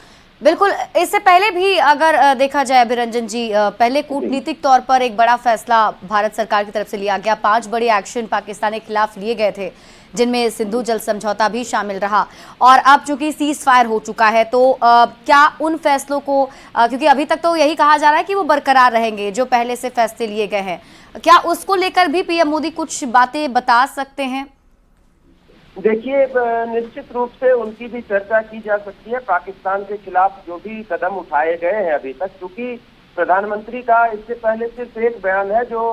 बिल्कुल, इससे पहले भी अगर देखा जाए अभिरंजन जी, पहले कूटनीतिक तौर पर एक बड़ा फैसला भारत सरकार की तरफ से लिया गया, 5 बड़े एक्शन पाकिस्तान के खिलाफ लिए गए थे जिनमें सिंधु जल समझौता भी शामिल रहा। और अब चूंकि सीज फायर हो चुका है तो क्या उन फैसलों को, क्योंकि अभी तक तो यही कहा जा रहा है कि वो बरकरार रहेंगे जो पहले से फैसले लिए गए हैं, क्या उसको लेकर भी पीएम मोदी कुछ बातें बता सकते हैं? देखिए, निश्चित रूप से उनकी भी चर्चा की जा सकती है। पाकिस्तान के खिलाफ जो भी कदम उठाए गए हैं अभी तक, क्योंकि प्रधानमंत्री का इससे पहले सिर्फ एक बयान है जो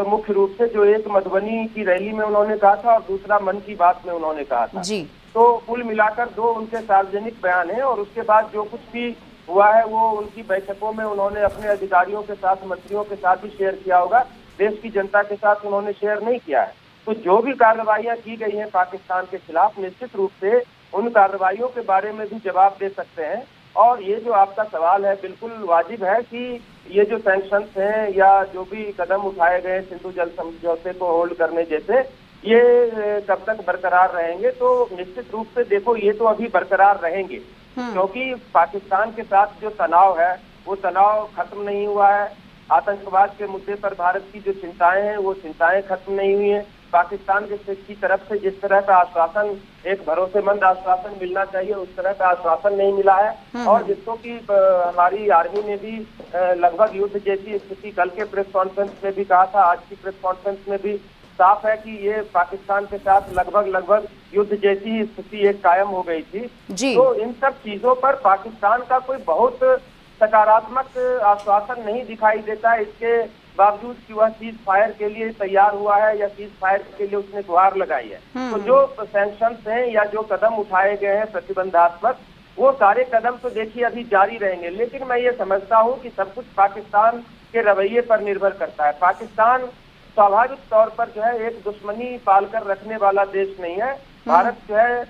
मुख्य रूप से जो एक मधुबनी की रैली में उन्होंने कहा था और दूसरा मन की बात में उन्होंने कहा था जी। तो कुल मिलाकर 2 उनके सार्वजनिक बयान हैं और उसके बाद जो कुछ भी हुआ है वो उनकी बैठकों में उन्होंने अपने अधिकारियों के साथ, मंत्रियों के साथ ही शेयर किया होगा, देश की जनता के साथ उन्होंने शेयर नहीं किया है। तो जो भी कार्रवाइयां की गई हैं पाकिस्तान के खिलाफ, निश्चित रूप से उन कार्रवाइयों के बारे में भी जवाब दे सकते हैं। और ये जो आपका सवाल है बिल्कुल वाजिब है कि ये जो सैंक्शंस हैं या जो भी कदम उठाए गए सिंधु जल समझौते को होल्ड करने जैसे, ये कब तक बरकरार रहेंगे? तो निश्चित रूप से देखो, ये तो अभी बरकरार रहेंगे क्योंकि पाकिस्तान के साथ जो तनाव है वो तनाव खत्म नहीं हुआ है। आतंकवाद के मुद्दे पर भारत की जो चिंताएं हैं वो चिंताएं खत्म नहीं हुई हैं। पाकिस्तान की तरफ से जिस तरह का आश्वासन, एक भरोसेमंद आश्वासन मिलना चाहिए, उस तरह का आश्वासन नहीं मिला है। और जिसको कि हमारी आर्मी ने भी लगभग युद्ध जैसी स्थिति कल के प्रेस कॉन्फ्रेंस में भी कहा था, आज की प्रेस कॉन्फ्रेंस में भी साफ है कि ये पाकिस्तान के साथ लगभग युद्ध जैसी स्थिति एक कायम हो गई थी जी। तो इन सब चीजों पर पाकिस्तान का कोई बहुत सकारात्मक आश्वासन नहीं दिखाई देता, इसके बावजूद कि वह सीज फायर के लिए तैयार हुआ है या सीज फायर के लिए उसने गुहार लगाई है। तो जो सैंक्शंस हैं या जो कदम उठाए गए हैं प्रतिबंधात्मक, वो सारे कदम तो देखिए अभी जारी रहेंगे। लेकिन मैं ये समझता हूँ कि सब कुछ पाकिस्तान के रवैये पर निर्भर करता है। पाकिस्तान स्वाभाविक तौर पर जो है एक दुश्मनी पालकर रखने वाला देश नहीं है। भारत जो है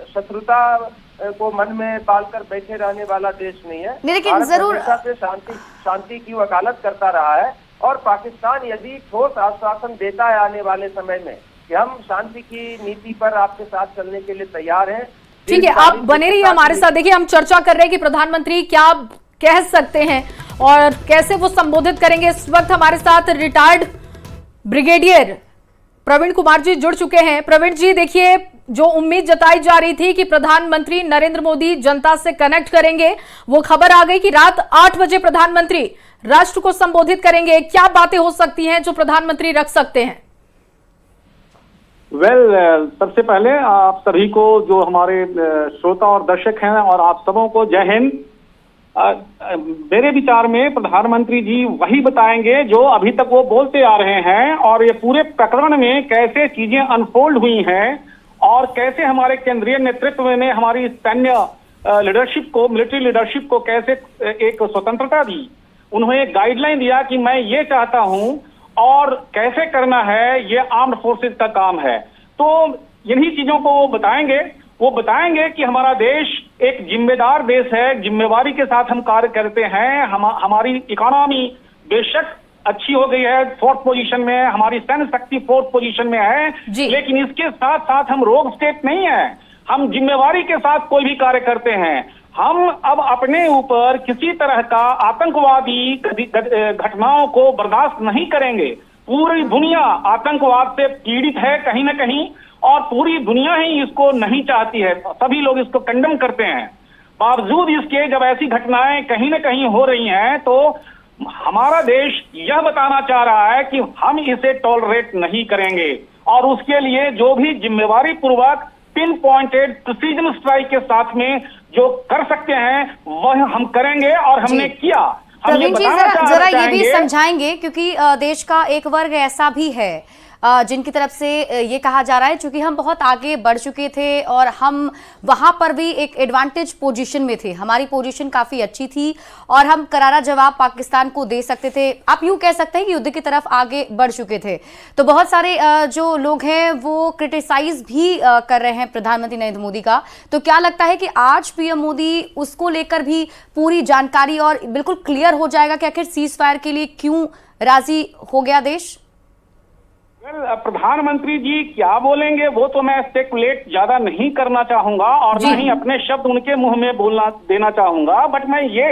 शत्रुता को मन में पालकर बैठे रहने वाला देश नहीं है। लेकिन जरूर से शांति की वकालत करता रहा है और पाकिस्तान यदि ठोस आश्वासन देता है आने वाले समय में कि हम शांति की नीति पर आपके साथ चलने के लिए तैयार हैं। ठीक है, आप बने रहिए हमारे साथ। देखिए, हम चर्चा कर रहे हैं कि प्रधानमंत्री क्या कह सकते हैं और कैसे वो संबोधित करेंगे। इस वक्त हमारे साथ रिटायर्ड ब्रिगेडियर प्रवीण कुमार जी जुड़ चुके हैं। प्रवीण जी, देखिए, जो उम्मीद जताई जा रही थी कि प्रधानमंत्री नरेंद्र मोदी जनता से कनेक्ट करेंगे, वो खबर आ गई कि रात 8 बजे प्रधानमंत्री राष्ट्र को संबोधित करेंगे। क्या बातें हो सकती हैं जो प्रधानमंत्री रख सकते हैं? सबसे पहले आप सभी को, जो हमारे श्रोता और दर्शक हैं, और आप सबों को जय हिंद। मेरे विचार में प्रधानमंत्री जी वही बताएंगे जो अभी तक वो बोलते आ रहे हैं और ये पूरे प्रकरण में कैसे चीजें अनफोल्ड हुई हैं और कैसे हमारे केंद्रीय नेतृत्व ने हमारी सैन्य लीडरशिप को, मिलिट्री लीडरशिप को कैसे एक स्वतंत्रता दी। उन्होंने एक गाइडलाइन दिया कि मैं ये चाहता हूं और कैसे करना है, ये आर्म्ड फोर्सेज का काम है। तो इन्हीं चीजों को वो बताएंगे कि हमारा देश एक जिम्मेदार देश है, जिम्मेवारी के साथ हम कार्य करते हैं। हमारी इकोनॉमी बेशक अच्छी हो गई है, 4th पोजीशन में, हमारी सैन्य शक्ति 4th पोजीशन में है, लेकिन इसके साथ साथ हम रोग स्टेट नहीं है। हम जिम्मेवारी के साथ कोई भी कार्य करते हैं। हम अब अपने ऊपर किसी तरह का आतंकवादी घटनाओं को बर्दाश्त नहीं करेंगे। पूरी दुनिया आतंकवाद से पीड़ित है कहीं ना कहीं, और पूरी दुनिया ही इसको नहीं चाहती है। सभी लोग इसको कंडेम करते हैं। बावजूद इसके जब ऐसी घटनाएं कहीं ना कहीं हो रही हैं, तो हमारा देश यह बताना चाह रहा है कि हम इसे टॉलरेट नहीं करेंगे और उसके लिए जो भी जिम्मेवारी पूर्वक पिन पॉइंटेड प्रिसीजन स्ट्राइक के साथ में जो कर सकते हैं वह हम करेंगे और हमने किया। प्रवीण जी, जरा ये भी समझाएंगे, क्योंकि देश का एक वर्ग ऐसा भी है जिनकी तरफ से ये कहा जा रहा है चूंकि हम बहुत आगे बढ़ चुके थे और हम वहां पर भी एक एडवांटेज पोजीशन में थे, हमारी पोजीशन काफी अच्छी थी और हम करारा जवाब पाकिस्तान को दे सकते थे। आप यूं कह सकते हैं कि युद्ध की तरफ आगे बढ़ चुके थे। तो बहुत सारे जो लोग हैं वो क्रिटिसाइज भी कर रहे हैं प्रधानमंत्री नरेंद्र मोदी का। तो क्या लगता है कि आज पीएम मोदी उसको लेकर भी पूरी जानकारी और बिल्कुल क्लियर हो जाएगा कि आखिर सीज फायर के लिए क्यों राजी हो गया देश? प्रधानमंत्री जी क्या बोलेंगे वो तो मैं स्पेकुलेट ज्यादा नहीं करना चाहूंगा और ना ही अपने शब्द उनके मुंह में बोलना देना चाहूंगा, बट मैं ये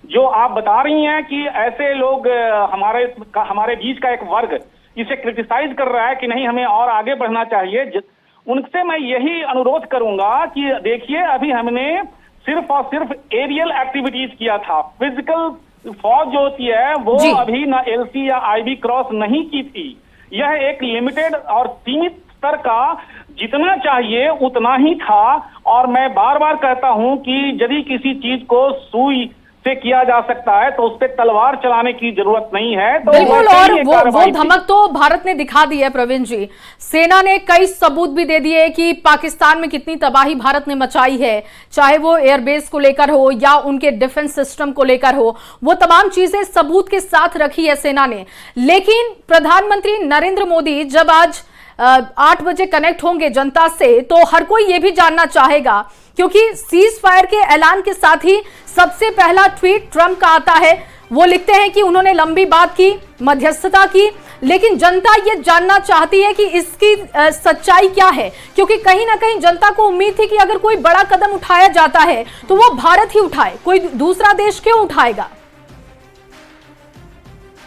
जो आप बता रही हैं कि ऐसे लोग हमारे बीच का एक वर्ग इसे क्रिटिसाइज कर रहा है कि नहीं हमें और आगे बढ़ना चाहिए, उनसे मैं यही अनुरोध करूंगा कि देखिए अभी हमने सिर्फ और सिर्फ एरियल एक्टिविटीज किया था, फिजिकल फौज जो होती है वो अभी ना एलसी या आईबी क्रॉस नहीं की थी। यह एक लिमिटेड और सीमित स्तर का जितना चाहिए उतना ही था और मैं बार बार कहता हूं कि यदि किसी चीज को सुई से किया जा सकता है तो उस पर तलवार चलाने की जरूरत नहीं है। तो बिल्कुल, और वो धमक तो भारत ने दिखा दी है प्रवीण जी। सेना ने कई सबूत भी दे दिए कि पाकिस्तान में कितनी तबाही भारत ने मचाई है, चाहे वो एयरबेस को लेकर हो या उनके डिफेंस सिस्टम को लेकर हो, वो तमाम चीजें सबूत के साथ रखी है सेना ने। लेकिन प्रधानमंत्री नरेंद्र मोदी जब आज 8 बजे कनेक्ट होंगे जनता से तो हर कोई ये भी जानना चाहेगा, क्योंकि सीज फायर के ऐलान के साथ ही सबसे पहला ट्वीट ट्रंप का आता है। वो लिखते हैं कि उन्होंने लंबी बात की, मध्यस्थता की, लेकिन जनता ये जानना चाहती है कि इसकी सच्चाई क्या है, क्योंकि कहीं ना कहीं जनता को उम्मीद थी कि अगर कोई बड़ा कदम उठाया जाता है तो वो भारत ही उठाए, कोई दूसरा देश क्यों उठाएगा।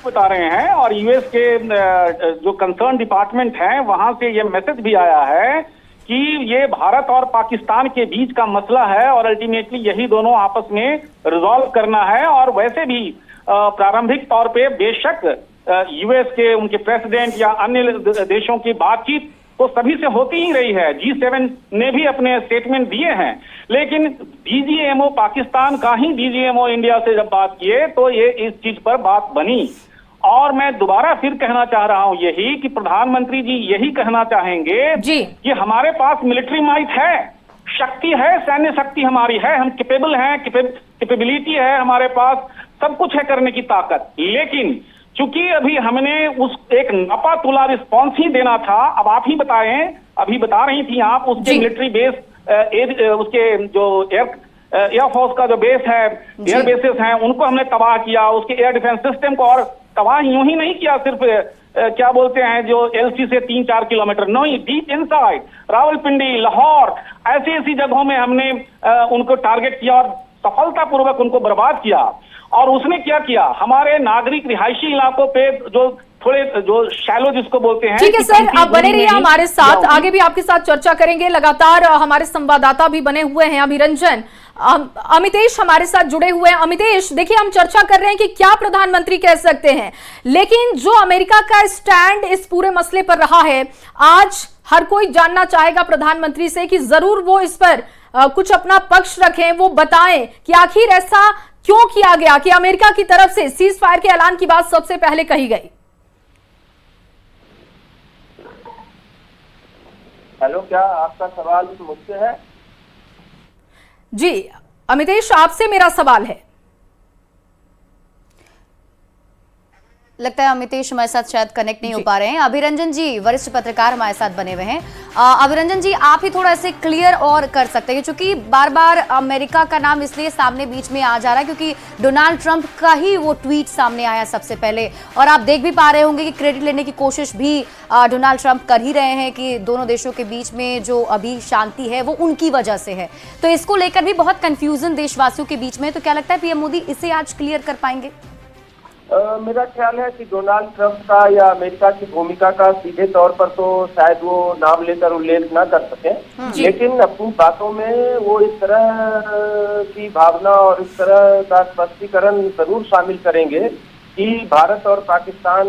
बता रहे हैं और यूएस के जो कंसर्न डिपार्टमेंट है वहां से ये मैसेज भी आया है कि ये भारत और पाकिस्तान के बीच का मसला है और अल्टीमेटली यही दोनों आपस में रिजॉल्व करना है। और वैसे भी प्रारंभिक तौर पे बेशक यूएस के उनके प्रेसिडेंट या अन्य देशों की बातचीत तो सभी से होती ही रही है, G7 ने भी अपने स्टेटमेंट दिए हैं, लेकिन डीजीएमओ पाकिस्तान का ही डीजीएमओ इंडिया से जब बात किए तो ये इस चीज पर बात बनी। और मैं दोबारा फिर कहना चाह रहा हूं यही कि प्रधानमंत्री जी यही कहना चाहेंगे कि हमारे पास मिलिट्री माइट है, शक्ति है, सैन्य शक्ति हमारी है, हम कैपेबल हैं, कैपेबिलिटी है हमारे पास, सब कुछ है करने की ताकत, लेकिन चूंकि अभी हमने उस एक नापा तुला रिस्पॉन्स ही देना था। अब आप ही बताएं, अभी बता रही थी आप उसके मिलिट्री बेस उसके जो एयरफोर्स का जो बेस है, एयर बेसेस हैं, उनको हमने तबाह किया, उसके एयर डिफेंस सिस्टम को और तबाह यूं ही नहीं किया सिर्फ क्या बोलते हैं जो एलसी से 3-4 किलोमीटर, नहीं, डीप इनसाइड रावलपिंडी, लाहौर, ऐसी ऐसी जगहों में हमने उनको टारगेट किया और सफलतापूर्वक उनको बर्बाद किया। और उसने क्या किया, हमारे नागरिक रिहायशी इलाकों पे जो थोड़े जो शैलो जिसको बोलते हैं। ठीक है सर, आप बने रहिए हमारे साथ, आगे भी आपके साथ चर्चा करेंगे। लगातार हमारे संवाददाता भी बने हुए हैं, अभिरंजन, अमितेश हमारे साथ जुड़े हुए हैं। अमितेश, देखिए हम चर्चा कर रहे हैं कि क्या प्रधानमंत्री कह सकते हैं, लेकिन जो अमेरिका का स्टैंड इस पूरे मसले पर रहा है, आज हर कोई जानना चाहेगा प्रधानमंत्री से कि जरूर वो इस पर कुछ अपना पक्ष रखें, वो बताएं कि आखिर ऐसा क्यों किया गया कि अमेरिका की तरफ से सीज फायर के ऐलान की बात सबसे पहले कही गई। हेलो, क्या आपका सवाल मुझसे है? जी अमितेश, आपसे मेरा सवाल है। लगता है अमितेश हमारे साथ शायद कनेक्ट नहीं हो पा रहे हैं। अभिरंजन जी वरिष्ठ पत्रकार हमारे साथ बने हुए हैं। अभिरंजन जी, आप ही थोड़ा ऐसे क्लियर और कर सकते हैं, क्योंकि बार बार अमेरिका का नाम इसलिए सामने बीच में आ जा रहा है क्योंकि डोनाल्ड ट्रंप का ही वो ट्वीट सामने आया सबसे पहले, और आप देख भी पा रहे होंगे कि क्रेडिट लेने की कोशिश भी डोनाल्ड ट्रंप कर ही रहे हैं कि दोनों देशों के बीच में जो अभी शांति है वो उनकी वजह से है। तो इसको लेकर भी बहुत कंफ्यूजन देशवासियों के बीच में, तो क्या लगता है पीएम मोदी इसे आज क्लियर कर पाएंगे? मेरा ख्याल है कि डोनाल्ड ट्रंप का या अमेरिका की भूमिका का सीधे तौर पर तो शायद वो नाम लेकर उल्लेख न कर सके, लेकिन अपनी बातों में वो इस तरह की भावना और इस तरह का स्पष्टीकरण जरूर शामिल करेंगे कि भारत और पाकिस्तान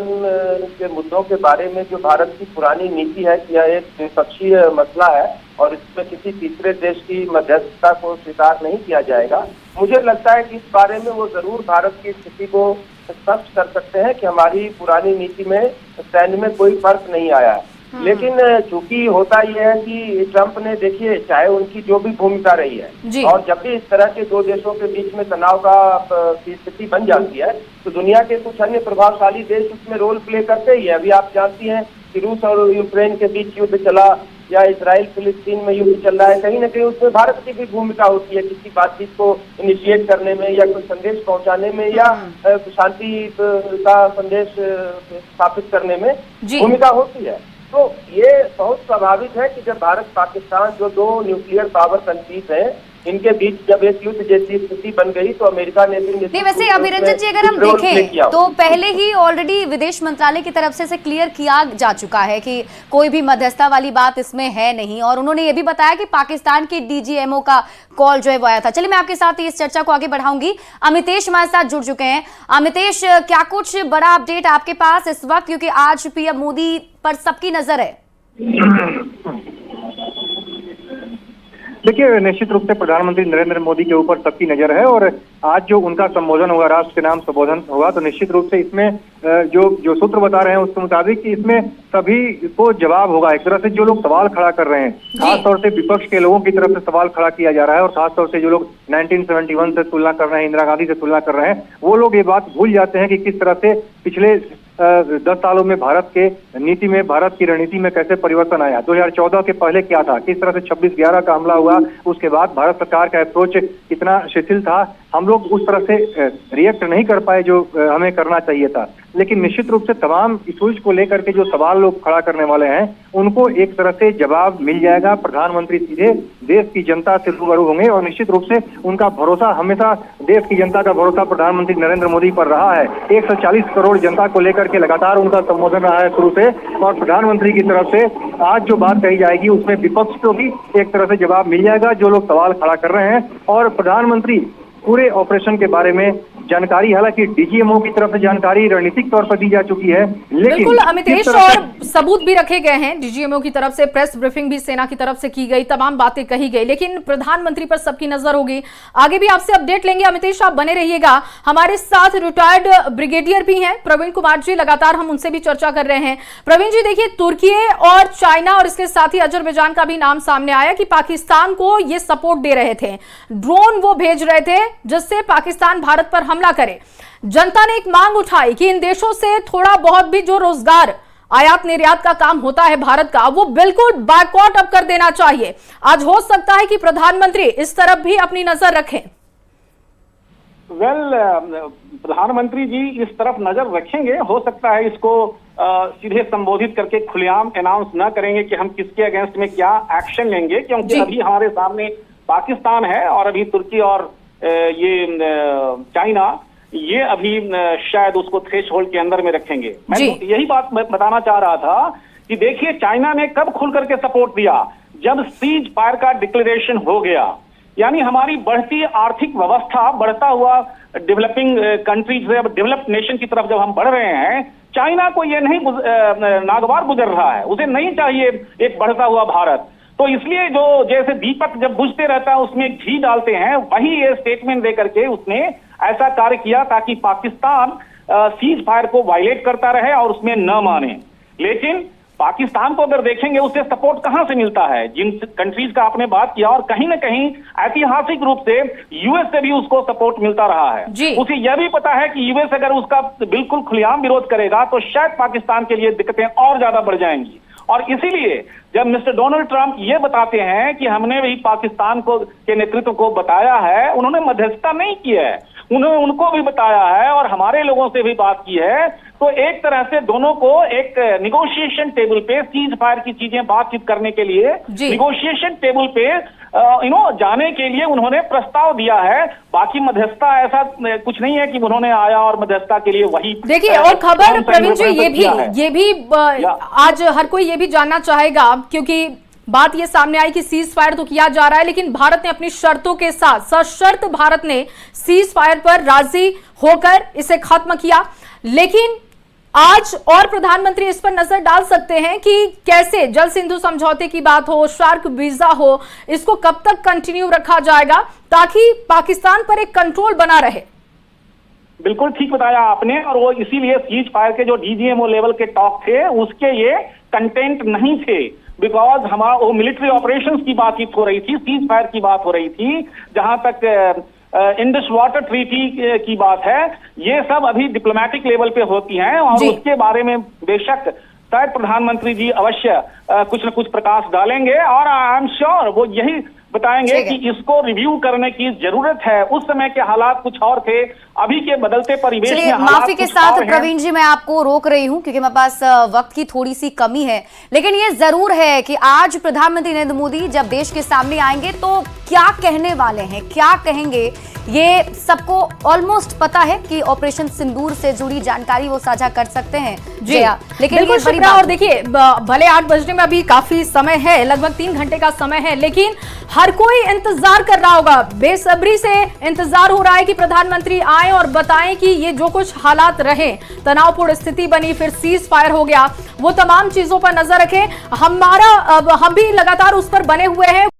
के मुद्दों के बारे में जो भारत की पुरानी नीति है कि यह एक द्विपक्षीय मसला है और इसमें किसी तीसरे देश की मध्यस्थता को स्वीकार नहीं किया जाएगा। मुझे लगता है कि इस बारे में वो जरूर भारत की स्थिति को स्पष्ट कर सकते हैं कि हमारी पुरानी नीति में सैन्य में कोई फर्क नहीं आया है। लेकिन चूंकि होता यह है कि ट्रंप ने, देखिए, चाहे उनकी जो भी भूमिका रही है और जब भी इस तरह के दो देशों के बीच में तनाव का स्थिति बन जाती है तो दुनिया के कुछ अन्य प्रभावशाली देश उसमें रोल प्ले करते ही है। अभी आप जानती हैं कि रूस और यूक्रेन के बीच युद्ध चला, या इजराइल फिलिस्तीन में युद्ध चल रहा है, कहीं ना कहीं उसमें भारत की भी भूमिका होती है, किसी बातचीत को इनिशिएट करने में या कोई संदेश पहुंचाने में या शांति का संदेश स्थापित करने में भूमिका होती है। तो ये बहुत स्वाभाविक है कि जब भारत पाकिस्तान जो दो न्यूक्लियर पावर कंट्रीज हैं, इनके बीच जब एक युद्ध जैसी स्थिति बन गई तो अमेरिका ने भी नहीं, वैसे अभिरंजन जी अगर हम देखें तो पहले ही ऑलरेडी विदेश मंत्रालय की तरफ से क्लियर किया जा चुका है कि कोई भी मध्यस्थता वाली बात इसमें है नहीं, और उन्होंने ये भी बताया कि पाकिस्तान की डीजीएमओ का कॉल जो है वो आया था। चलिए मैं आपके साथ इस चर्चा को आगे बढ़ाऊंगी। अमितेश हमारे साथ जुड़ चुके हैं। अमितेश, क्या कुछ बड़ा अपडेट आपके पास इस वक्त, क्योंकि आज पीएम मोदी पर सबकी नजर है? देखिए, निश्चित रूप से प्रधानमंत्री नरेंद्र मोदी के ऊपर सबकी नजर है, और आज जो उनका संबोधन होगा, राष्ट्र के नाम संबोधन होगा, तो निश्चित रूप से इसमें जो सूत्र बता रहे हैं उसके मुताबिक कि इसमें सभी को जवाब होगा। एक तरह से जो लोग सवाल खड़ा कर रहे हैं, खासतौर से विपक्ष के लोगों की तरफ से सवाल खड़ा किया जा रहा है, और खासतौर से जो लोग 1971 से तुलना कर रहे हैं, इंदिरा गांधी से तुलना कर रहे हैं, वो लोग ये बात भूल जाते हैं कि किस तरह से पिछले 10 सालों में भारत के नीति में, भारत की रणनीति में कैसे परिवर्तन आया। 2014 के पहले क्या था, किस तरह से 26/11 का हमला हुआ, उसके बाद भारत सरकार का अप्रोच कितना शिथिल था, हम लोग उस तरह से रिएक्ट नहीं कर पाए जो हमें करना चाहिए था। लेकिन निश्चित रूप से तमाम इश्यूज को लेकर के जो सवाल लोग खड़ा करने वाले हैं, उनको एक तरह से जवाब मिल जाएगा। प्रधानमंत्री सीधे देश की जनता से रूबरू होंगे, और निश्चित रूप से उनका भरोसा हमेशा, देश की जनता का भरोसा प्रधानमंत्री नरेंद्र मोदी पर रहा है। 140 करोड़ जनता को लेकर के लगातार उनका संबोधन रहा है शुरू से, और प्रधानमंत्री की तरफ से आज जो बात कही जाएगी उसमें विपक्ष को भी एक तरह से जवाब मिल जाएगा जो लोग सवाल खड़ा कर रहे हैं। और प्रधानमंत्री पूरे ऑपरेशन के बारे में जानकारी, हालांकि डीजीएमओ की तरफ से जानकारी रणनीतिक तौर पर दी जा चुकी है, लेकिन बिल्कुल अमितेश, और सबूत भी रखे गए हैं, डीजीएमओ की तरफ से प्रेस ब्रीफिंग भी सेना की तरफ से की गई, तमाम बातें कही गई, लेकिन प्रधानमंत्री पर सबकी नजर होगी। आगे भी आपसे अपडेट लेंगे। अमितेश, आप बने रहिएगा। हमारे साथ रिटायर्ड ब्रिगेडियर भी हैं प्रवीण कुमार जी, लगातार हम उनसे भी चर्चा कर रहे हैं। प्रवीण जी, देखिए, तुर्की और चाइना और इसके साथ ही अजरबैजान का भी नाम सामने आया कि पाकिस्तान को ये सपोर्ट दे रहे थे, ड्रोन वो भेज रहे थे जिससे पाकिस्तान भारत पर हमला करे। जनता ने एक मांग उठाई कि इन देशों से थोड़ा बहुत भी जो रोजगार आयात निर्यात का काम होता है भारत का, वो बिल्कुल बायकॉट अब कर देना चाहिए। आज हो सकता है कि प्रधानमंत्री इस तरफ भी अपनी नजर रखें। प्रधानमंत्री जी इस तरफ नजर रखेंगे, हो सकता है इसको सीधे संबोधित करके खुलेआम अनाउंस न करेंगे कि हम किसके अगेंस्ट में क्या एक्शन लेंगे, क्योंकि अभी हमारे सामने पाकिस्तान है और अभी तुर्की और ये चाइना, ये अभी शायद उसको थ्रेशहोल्ड के अंदर में रखेंगे। मैं तो यही बात बताना चाह रहा था कि देखिए, चाइना ने कब खुल करके सपोर्ट दिया, जब सीज फायर का डिक्लेरेशन हो गया। यानी हमारी बढ़ती आर्थिक व्यवस्था, बढ़ता हुआ डेवलपिंग कंट्रीज से अब डेवलप्ड नेशन की तरफ जब हम बढ़ रहे हैं, चाइना को ये नहीं नागवार गुजर रहा है, उसे नहीं चाहिए एक बढ़ता हुआ भारत। तो इसलिए जो जैसे दीपक जब बुझते रहता है उसमें घी डालते हैं, वही ये स्टेटमेंट देकर के उसने ऐसा कार्य किया ताकि पाकिस्तान सीज फायर को वायलेट करता रहे और उसमें न माने। लेकिन पाकिस्तान को अगर देखेंगे, उसे सपोर्ट कहां से मिलता है, जिन कंट्रीज का आपने बात किया, और कहीं ना कहीं ऐतिहासिक रूप से यूएस से भी उसको सपोर्ट मिलता रहा है। उसे यह भी पता है कि यूएस अगर उसका बिल्कुल खुलेआम विरोध करेगा तो शायद पाकिस्तान के लिए दिक्कतें और ज्यादा बढ़ जाएंगी। और इसीलिए जब मिस्टर डोनाल्ड ट्रंप ये बताते हैं कि हमने भी पाकिस्तान को के नेतृत्व को बताया है, उन्होंने मध्यस्थता नहीं की है, उन्होंने उनको भी बताया है और हमारे लोगों से भी बात की है। तो एक तरह से दोनों को एक निगोशिएशन टेबल पे सीज फायर की चीजें बातचीत करने के लिए निगोशिएशन टेबल पे जाने के लिए उन्होंने प्रस्ताव दिया है। बाकी मध्यस्थता ऐसा कुछ नहीं है कि उन्होंने आया और मध्यस्थता के लिए वही। देखिए, और खबर प्रवीण जी ये भी आज हर कोई ये भी जानना चाहेगा, क्योंकि बात ये सामने आई कि सीज फायर तो किया जा रहा है, लेकिन भारत ने अपनी शर्तों के साथ, सशर्त भारत ने सीज फायर पर राजी होकर इसे खत्म किया। लेकिन आज और प्रधानमंत्री इस पर नजर डाल सकते हैं कि कैसे जल सिंधु समझौते की बात हो, शार्क वीजा हो, इसको कब तक कंटिन्यू रखा जाएगा ताकि पाकिस्तान पर एक कंट्रोल बना रहे। बिल्कुल ठीक बताया आपने, और वो इसीलिए सीज फायर के जो डीजीएमओ लेवल के टॉक थे उसके ये कंटेंट नहीं थे, बिकॉज हमारा वो मिलिट्री ऑपरेशंस की बातचीत हो रही थी, सीज फायर की बात हो रही थी। जहां तक इंडस वाटर ट्रीटी की बात है, ये सब अभी डिप्लोमेटिक लेवल पे होती हैं और उसके बारे में बेशक शायद प्रधानमंत्री जी अवश्य कुछ न कुछ प्रकाश डालेंगे और आई एम श्योर वो यही बताएंगे कि इसको रिव्यू करने की जरूरत है। उस समय के हालात कुछ और थे, अभी के बदलते परिवेश में हालात माफी के साथ प्रवीण जी मैं आपको रोक रही हूं क्योंकि मेरे पास वक्त की थोड़ी सी कमी है, लेकिन ये जरूर है कि आज प्रधानमंत्री नरेंद्र मोदी जब देश के सामने आएंगे तो क्या कहने वाले हैं, क्या कहेंगे, ये सबको ऑलमोस्ट पता है कि ऑपरेशन सिंदूर से जुड़ी जानकारी वो साझा कर सकते हैं जी। लेकिन बिल्कुल शिप्रा, और देखिए भले 8 बजने में अभी काफी समय है, लगभग 3 घंटे का समय है, लेकिन हर कोई इंतजार कर रहा होगा, बेसब्री से इंतजार हो रहा है कि प्रधानमंत्री आए और बताएं कि ये जो कुछ हालात रहे, तनावपूर्ण स्थिति बनी, फिर सीज फायर हो गया, वो तमाम चीजों पर नजर रखें। हम भी लगातार उस पर बने हुए हैं।